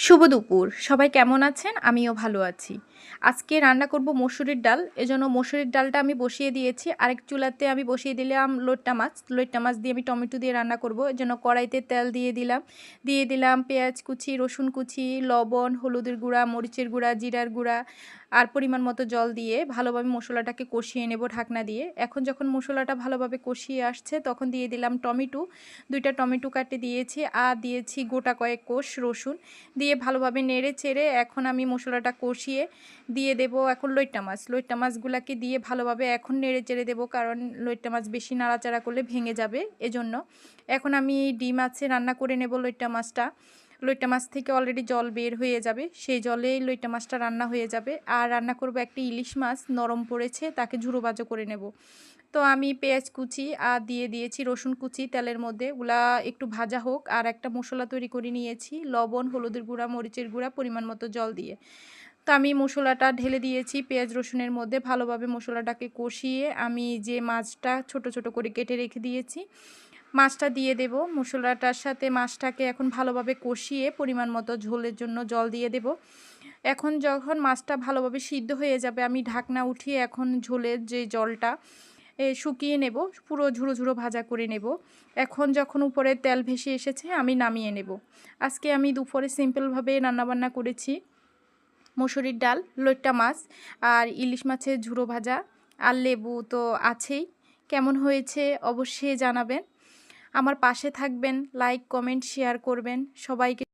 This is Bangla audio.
শুভ দুপুর। সবাই কেমন আছেন? আমিও ভালো আছি। আজকে রান্না করব মসুরির ডাল। এজন্য মসুরির ডালটা আমি বসিয়ে দিয়েছি। আরেক চুলাতে আমি বসিয়ে দিলাম লইট্টা মাছ। লইট্টা মাছ দিয়ে আমি টমেটো দিয়ে রান্না করব। এজন্য কড়াইতে তেল দিয়ে দিলাম। দিয়ে দিলাম পেঁয়াজ কুচি, রসুন কুচি, লবণ, হলুদের গুঁড়া, মরিচের গুঁড়া, জিরার গুঁড়া আর পরিমাণ মতো জল দিয়ে ভালোভাবে মসলাটাকে কষিয়ে নেব ঢাকনা দিয়ে। এখন যখন মসলাটা ভালোভাবে কষিয়ে আসছে তখন দিয়ে দিলাম টমেটো। ২ টা টমেটো কাটে দিয়েছি আর দিয়েছি গোটা কয়েক কোষ রসুন। দিয়ে ভালোভাবে নেড়ে চেড়ে এখন আমি মশলাটা কষিয়ে দিয়ে দেব এখন লইট্টা মাছ। লইট্টা মাছগুলাকে দিয়ে ভালোভাবে এখন নেড়ে চেড়ে দেবো, কারণ লইট্টা মাছ বেশি নাড়াচাড়া করলে ভেঙে যাবে এজন্য। এখন আমি ডিম আছে রান্না করে নেব লইট্টা মাছটা। লইট্টা মাছ থেকে অলরেডি জল বের হয়ে যাবে, সেই জলেই লইট্টা মাছটা রান্না হয়ে যাবে। আর রান্না করব একটা ইলিশ মাছ নরম পড়েছে, তাকে ঝুরো ভাজা করে নেব। তো আমি পেঁয়াজ কুচি আর দিয়ে দিয়েছি রসুন কুচি তেলের মধ্যে, ওগুলা একটু ভাজা হোক। আর একটা মশলা তৈরি করে নিয়েছি লবণ, হলুদের গুঁড়া, মরিচের গুঁড়া, পরিমাণ মতো জল দিয়ে। তো আমি মশলাটা ঢেলে দিয়েছি পেঁয়াজ রসুনের মধ্যে। ভালোভাবে মশলাটাকে কষিয়ে আমি যে মাছটা ছোট ছোট করে কেটে রেখে দিয়েছি মাছটা দিয়ে দেব। মশলাটার সাথে মাছটাকে এখন ভালোভাবে কষিয়ে পরিমাণ মতো ঝোলের জন্য জল দিয়ে দেব। এখন যখন মাছটা ভালোভাবে সিদ্ধ হয়ে যাবে আমি ঢাকনা উঠিয়ে এখন ঝোলের যে জলটা শুকিয়ে নেব, পুরো ঝুরো ঝুরো ভাজা করে নেব। এখন যখন উপরে তেল ভেসে এসেছে আমি নামিয়ে নেব। আজকে আমি দুপুরে সিম্পলভাবে রান্নাবান্না করেছি মসুরির ডাল, লইট্টা মাছ আর ইলিশ মাছের ঝুরো ভাজা আর লেবু তো আছেই। কেমন হয়েছে অবশ্যই জানাবেন। আমার পাশে থাকবেন, লাইক কমেন্ট শেয়ার করবেন। সবাইকে